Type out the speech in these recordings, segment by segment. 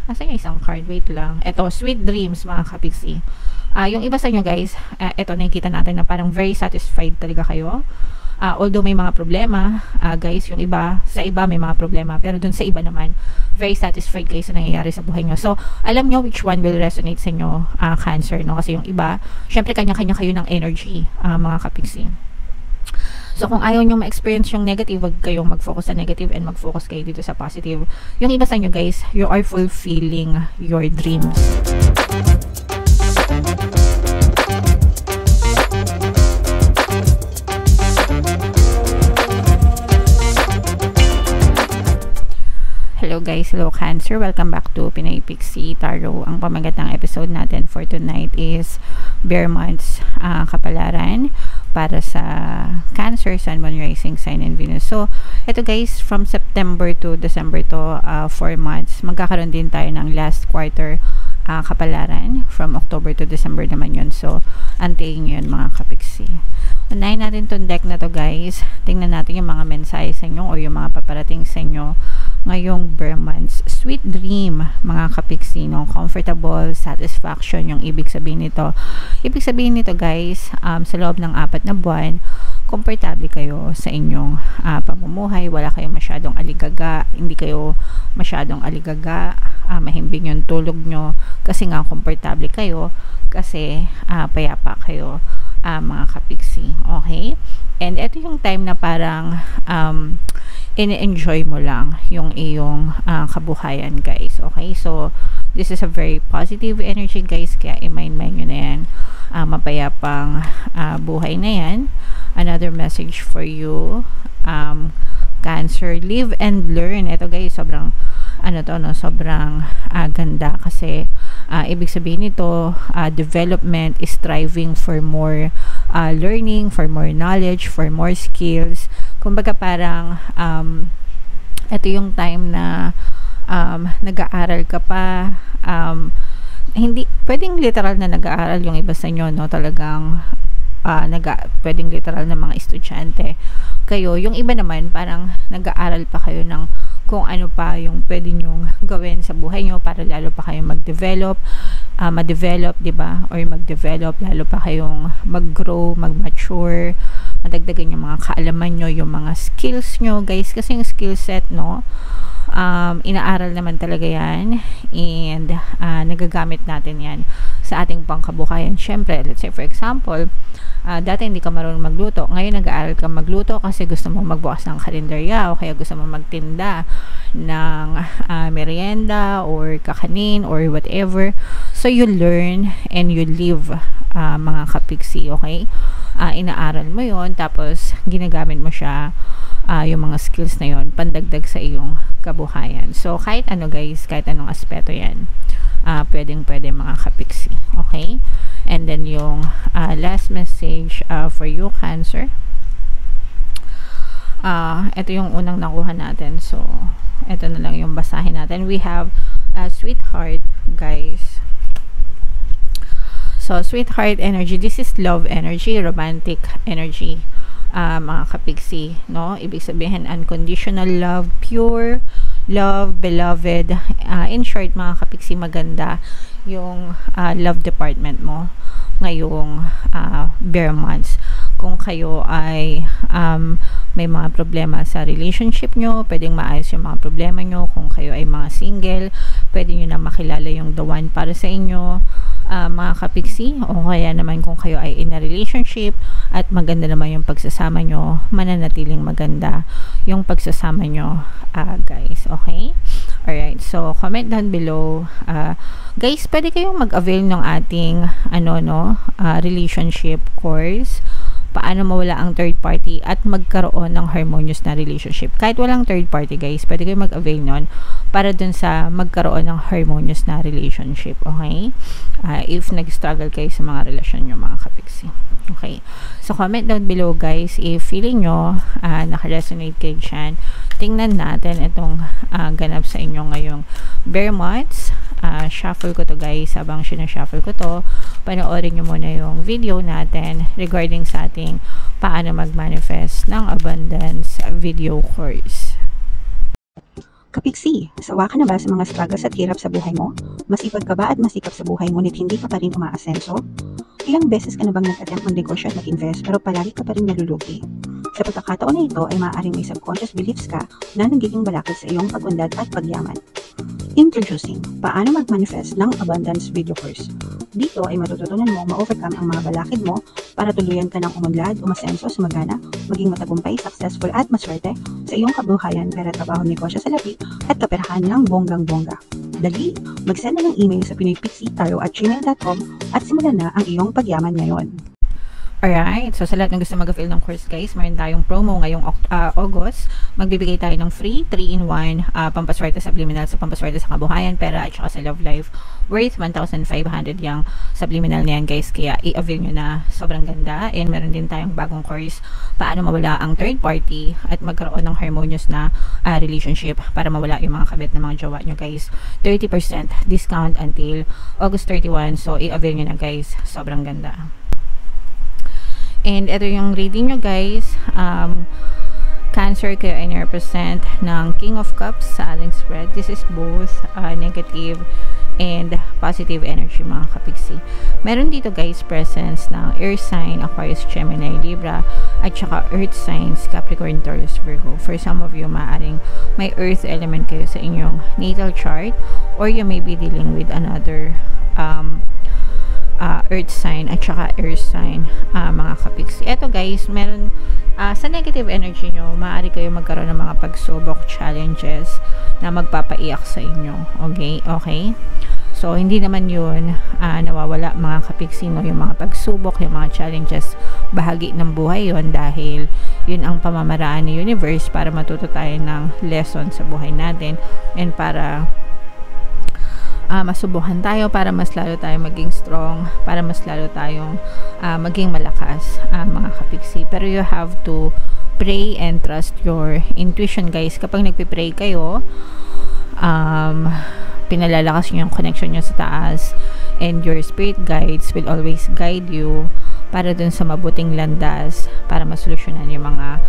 Asan yung isang card? Wait lang. Ito, sweet dreams mga kapiksi. Yung iba sa inyo guys, ito nakikita natin na parang very satisfied talaga kayo. Although may mga problema, guys, yung iba, sa iba may mga problema, pero dun sa iba naman, very satisfied kayo sa nangyayari sa buhay nyo. So, alam nyo which one will resonate sa inyo, Cancer, no? Kasi yung iba, syempre kanya-kanya kayo ng energy, mga kapiksi. So, kung ayaw nyo ma-experience yung negative, wag kayong mag-focus sa negative and mag-focus kayo dito sa positive. Yung iba sa inyo guys, you are fulfilling your dreams. Hello guys, hello Cancer, welcome back to Pinay Pixie Tarot. Ang pamagat ng episode natin for tonight is Bear Months kapalaran para sa Cancer, Sun, Moon, Rising Sign, and Venus. So, ito guys, from September to December to 4 months, magkakaroon din tayo ng last quarter kapalaran. From October to December naman yun. So, antayin nyo yun mga kapiksi. Unahin natin itong deck na to guys. Tingnan natin yung mga mensahe sa inyo o yung mga paparating sa inyo ngayong Bear Months. Sweet dream mga kapiksi, no? Comfortable, satisfaction yung ibig sabihin nito. Ibig sabihin nito guys, sa loob ng 4 na buwan, komportable kayo sa inyong pamumuhay, wala kayong masyadong aligaga, hindi kayo masyadong aligaga, mahimbing yung tulog nyo kasi nga komportable kayo, kasi payapa kayo mga kapiksi. Okay? And ito yung time na parang in-enjoy mo lang yung iyong kabuhayan guys. Okay? So, this is a very positive energy guys, kaya i-mind nyo na yan. Mapayapang buhay na yan. Another message for you, Cancer, live and learn. Ito guys, sobrang sobrang ganda kasi ibig sabihin nito, development is striving for more learning, for more knowledge, for more skills. Kumbaga parang ito yung time na nag-aaral ka pa, hindi pwedeng literal na nag-aaral yung iba sa inyo, no? Talagang pwedeng literal na mga estudyante kayo. Yung iba naman parang nag-aaral pa kayo ng kung ano pa yung pwede nyong gawin sa buhay nyo para lalo pa kayong mag-develop, ma-develop, diba? Or mag-develop, lalo pa kayong mag-grow, mag-mature, madagdagan yung mga kaalaman nyo, yung mga skills nyo, guys. Kasi yung skill set, no? Inaaral naman talaga yan, and nagagamit natin yan sa ating pangkabuhayan. Syempre, let's say for example, dati hindi ka marunong magluto, ngayon nag-aaral ka magluto kasi gusto mo magbukas ng kalendarya o kaya gusto mo magtinda ng merienda or kakanin or whatever. So you learn and you live, mga kapiksi. Okay? Inaaral mo yon, tapos ginagamit mo siya, yung mga skills na yon pandagdag sa iyong kabuhayan. So kahit ano guys, kahit anong aspeto yan, pwedeng mga kapiksi. Okay? And then yung last message for you Cancer, ito yung unang nakuha natin, so ito na lang yung basahin natin. We have sweetheart guys. So sweetheart energy, this is love energy, romantic energy, mga kapiksi, no? Ibig sabihin unconditional love, pure love, beloved. In short mga kapiksi, maganda yung love department mo ngayong Bear Months. Kung kayo ay may mga problema sa relationship nyo, pwedeng maayos yung mga problema nyo. Kung kayo ay mga single, pwede nyo na makilala yung the one para sa inyo, mga kapiksi. O kaya naman kung kayo ay in a relationship at maganda naman yung pagsasama nyo, mananatiling maganda yung pagsasama nyo, guys. Okay? Alright, so comment down below. Guys, pwede kayong mag-avail ng ating relationship course. Paano mawala ang third party at magkaroon ng harmonious na relationship. Kahit walang third party guys, pwede kayong mag-avail nun para dun sa magkaroon ng harmonious na relationship. Okay? If nag-struggle kayo sa mga relasyon nyo mga kapiksi. Okay? So comment down below guys if feeling nyo naka-resonate kayo dyan. Tingnan natin itong ganap sa inyo ngayong Bear Months. Shuffle ko to guys. Habang sinashuffle ko to, panoorin nyo muna yung video natin regarding sa ating paano mag-manifest ng abundance video course. Kapiksi, sawa ka na ba sa mga struggles at hirap sa buhay mo? Masipag ka ba at masikap sa buhay ngunit hindi ka pa rin umaasenso? Ilang beses ka na bang nag-attempt mag-negosyo at mag-invest pero palagi ka pa rin nalulugi? Sa pagkakataon na ito ay maaaring may subconscious beliefs ka na nagiging balakid sa iyong pag-unlad at pagyaman. Introducing, paano mag-manifest ng abundance video course. Dito ay matututunan mo ma-overcome ang mga balakid mo para tuluyan ka ng umunlad, umasenso, sumagana, maging matagumpay, successful at maswerte sa iyong kabuhayan, pera, trabaho, negosyo sa labi at kaperahan ng bonggang-bongga. Dali, mag-send na ng email sa pinoypixitaro@gmail.com at simulan na ang iyong pagyaman ngayon. Alright, so sa lahat ng gusto mag-avail ng course guys, mayroon tayong promo ngayong August. Magbibigay tayo ng free 3-in-1 pampaswerte subliminal sa pampaswerte sa kabuhayan, pera at saka sa love life, worth 1,500 yung subliminal na yan guys, kaya i-avail nyo na, sobrang ganda. And meron din tayong bagong course, paano mawala ang third party at magkaroon ng harmonious na relationship para mawala yung mga kabit na mga jowa nyo guys. 30% discount until August 31, so i-avail nyo na guys, sobrang ganda. And ito yung reading nyo guys. Cancer kayo ay represent ng King of Cups sa ating spread. This is both negative and positive energy mga kapiksi. Meron dito guys presence ng Earth sign, Aquarius, Gemini, Libra, at saka Earth signs, Capricorn, Taurus, Virgo. For some of you, maaring may Earth element kayo sa inyong natal chart, or you may be dealing with another earth sign at saka earth sign, mga kapiksi. Eto guys, meron sa negative energy nyo, maaari kayo magkaroon ng mga pagsubok, challenges na magpapaiyak sa inyo. Okay? So, hindi naman yun nawawala mga kapiksi, no? Yung mga pagsubok, yung mga challenges, bahagi ng buhay yun, dahil yun ang pamamaraan ni universe para matuto tayo ng lesson sa buhay natin and para masubukan tayo, para mas lalo tayong maging strong, para mas lalo tayong maging malakas, mga kapiksi. Pero you have to pray and trust your intuition guys. Kapag nagpipray kayo, pinalalakas nyo yung connection nyo sa taas, and your spirit guides will always guide you para dun sa mabuting landas para masolusyonan yung mga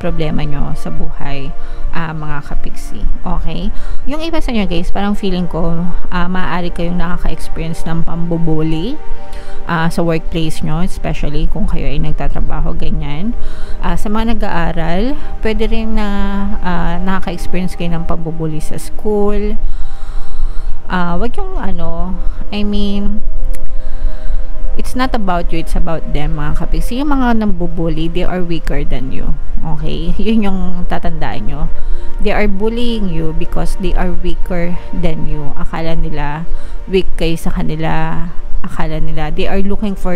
problema nyo sa buhay, mga kapiksi. Okay? Yung iba sa inyo guys, parang feeling ko maaari kayong nakaka-experience ng pambubuli sa workplace nyo, especially kung kayo ay nagtatrabaho ganyan. Sa mga nag-aaral, pwede rin na nakaka-experience kayo ng pambubuli sa school. Wag yung it's not about you, it's about them, mga kapiksi. Yung mga nambubuli, they are weaker than you. Okay? Yun yung tatandaan nyo. They are bullying you because they are weaker than you. Akala nila weak kayo sa kanila. Akala nila they are looking for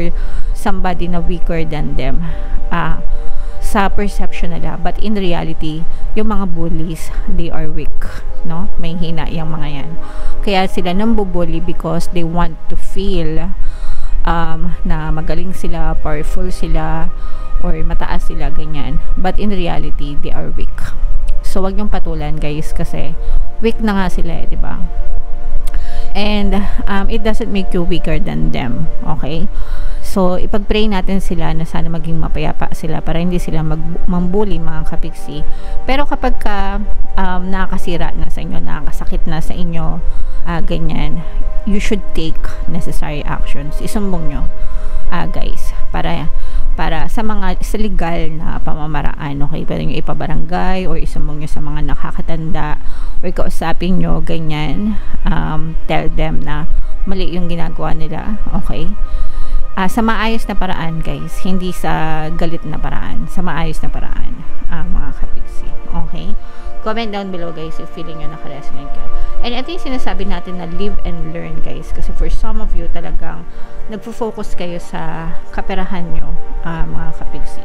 somebody na weaker than them, sa perception nila. But in reality, yung mga bullies, they are weak, no? May hina yung mga yan. Kaya sila nambubuli because they want to feel na magaling sila, powerful sila, or mataas sila, ganyan. But in reality, they are weak. So, wag niyong patulan, guys, kasi weak na nga sila, di ba? And it doesn't make you weaker than them, okay? So, ipag-pray natin sila na sana maging mapayapa sila para hindi sila mambuli, mga kapiksi. Pero kapag nakakasira na sa inyo, nakakasakit na sa inyo, ganyan, you should take necessary actions. Isumbong nyo, guys, para sa legal na pamamaraan, okay? Pwede nyo ipabarangay or isumbong nyo sa mga nakakatanda or kausapin nyo, ganyan. Tell them na mali yung ginagawa nila, okay? Sa maayos na paraan, guys, hindi sa galit na paraan, sa maayos na paraan, mga kapiksi, okay? Comment down below, guys, if feeling nyo nakaresonate ka. And ito yung sinasabi natin na live and learn, guys, kasi for some of you talagang nagfo-focus kayo sa kaperahan nyo, mga kapiksi,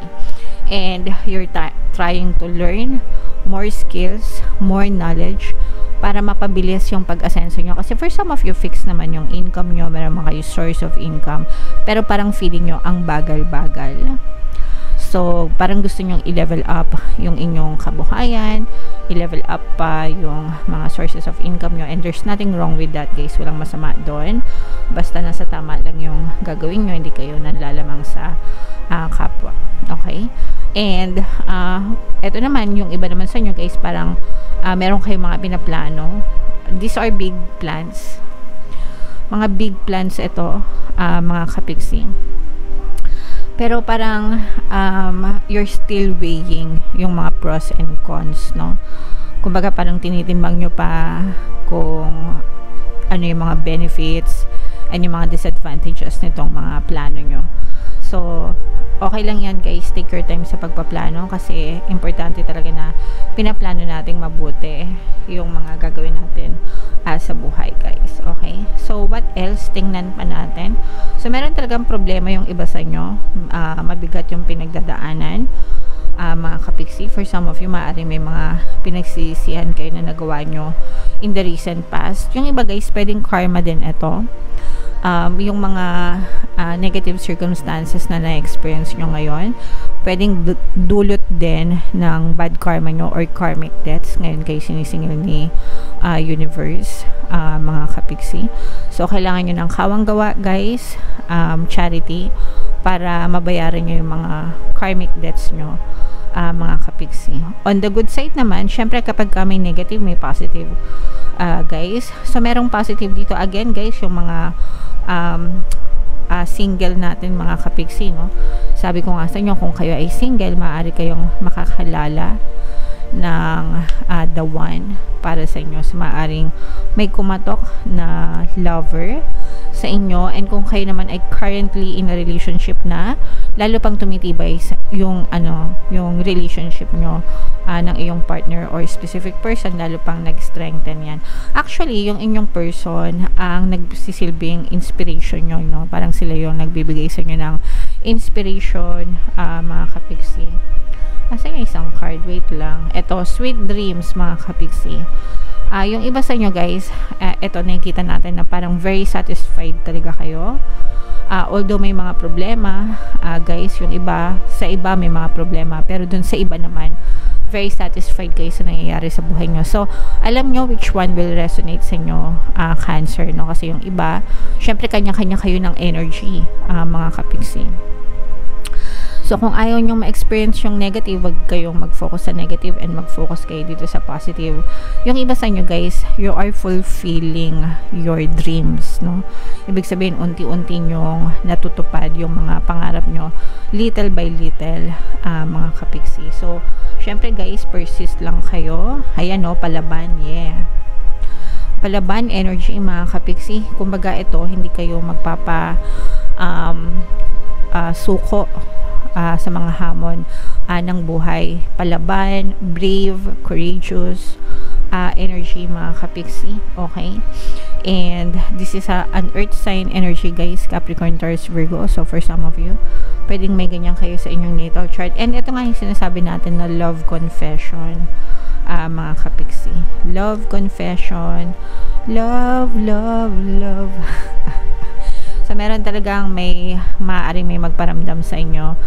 and you're trying to learn more skills, more knowledge para mapabilis yung pag-asenso nyo. Kasi for some of you, fix naman yung income nyo, meron mga source of income, pero parang feeling nyo ang bagal-bagal. So, parang gusto nyong i-level up yung inyong kabuhayan, i-level up pa yung mga sources of income nyo, and there's nothing wrong with that, guys. Walang masama doon. Basta nasa tama lang yung gagawin nyo, hindi kayo nanlalamang sa kapwa. Okay? And ito naman, yung iba naman sa inyo guys, parang meron kayong mga pinaplano. These are big plans. Mga big plans ito, mga kapiksi. Pero parang you're still weighing yung mga pros and cons, no? Kumbaga parang tinitimbang nyo pa kung ano yung mga benefits and yung mga disadvantages nitong mga plano nyo. So, okay lang yan guys, take your time sa pagpaplano kasi importante talaga na pinaplano nating mabuti yung mga gagawin natin sa buhay guys. Okay? So, what else? Tingnan pa natin. So, meron talagang problema yung iba sa inyo. Mabigat yung pinagdadaanan. Mga kapiksi, for some of you, maaaring may mga pinagsisihan kayo na nagawa nyo in the recent past. Yung iba guys, pwedeng karma din ito. Yung mga negative circumstances na na-experience nyo ngayon, pwedeng dulot din ng bad karma nyo or karmic debts. Ngayon kayo sinisingil ni universe, mga kapiksi. So, kailangan nyo ng kawang gawa, guys, charity, para mabayaran nyo yung mga karmic debts nyo, mga kapiksi. On the good side naman, syempre kapag may negative, may positive, guys. So, merong positive dito. Again, guys, yung mga single natin mga kapiksi, no? Sabi ko nga sa inyo, kung kayo ay single, maaari kayong makakalala ng the one para sa inyo. So, maaaring may kumatok na lover sa inyo, and kung kayo naman ay currently in a relationship na, lalo pang tumitibay yung yung relationship nyo ng iyong partner or specific person, lalo pang nag-strengthen yan. Actually, yung inyong person ang nagsisilbing inspiration nyo, no? Parang sila yung nagbibigay sa inyo ng inspiration, mga kapiksi. Asa yung isang card? Wait lang. Ito, sweet dreams, mga kapiksi. Yung iba sa inyo guys, ito nakikita natin na parang very satisfied talaga kayo. Although may mga problema, guys, yung iba, sa iba may mga problema, pero dun sa iba naman, very satisfied kayo sa nangyayari sa buhay nyo. So, alam nyo which one will resonate sa inyo, Cancer, no? Kasi yung iba, syempre kanya-kanya kayo ng energy, mga kapiksi. So, kung ayaw nyo ma-experience yung negative, wag kayong mag-focus sa negative and mag-focus kayo dito sa positive. Yung iba sa inyo guys, you are fulfilling your dreams, no? Ibig sabihin, unti-unti nyong natutupad yung mga pangarap nyo, little by little, mga kapiksi. So, syempre guys, persist lang kayo. Ayan, no? Palaban, yeah. Palaban energy, mga kapiksi. Kumbaga ito, hindi kayo magpapa suko sa mga hamon ng buhay. Palaban, brave, courageous energy, mga kapiksi. Okay? And this is an earth sign energy guys, Capricorn, Taurus, Virgo. So for some of you, pwedeng may ganyan kayo sa inyong natal chart. And ito nga yung sinasabi natin na love confession, mga kapiksi. Love confession. Love, love, love. So, meron talagang maaaring may magparamdam sa inyo,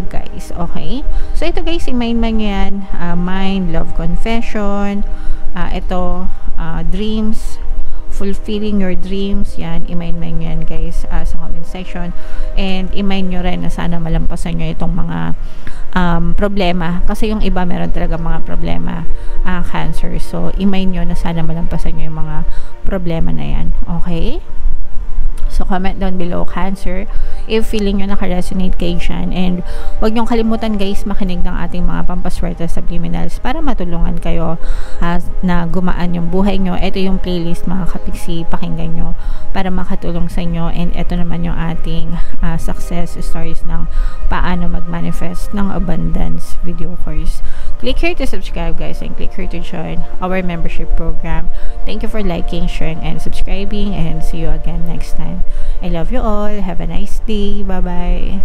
guys. Okay? So, ito guys, i-mind man yan. Mind, love confession. Ito, dreams. Fulfilling your dreams. Yan, i-mind man yan, guys, sa comment section. And, i-mind nyo rin na sana malampasan nyo itong mga problema. Kasi yung iba, meron talaga mga problema, Cancer. So, i-mind nyo na sana malampasan nyo yung mga problema na yan. Okay? So, comment down below, Cancer, if feeling nyo naka-resonate kayo dyan. And huwag nyong kalimutan guys, makinig ng ating mga pampaswerte subliminals para matulungan kayo na gumaan yung buhay nyo. Ito yung playlist, mga kapiksi, pakinggan nyo para makatulong sa inyo. And ito naman yung ating success stories ng paano mag-manifest ng abundance video course. Click here to subscribe guys, and click here to join our membership program. Thank you for liking, sharing, and subscribing, and see you again next time. I love you all. Have a nice day. Bye-bye.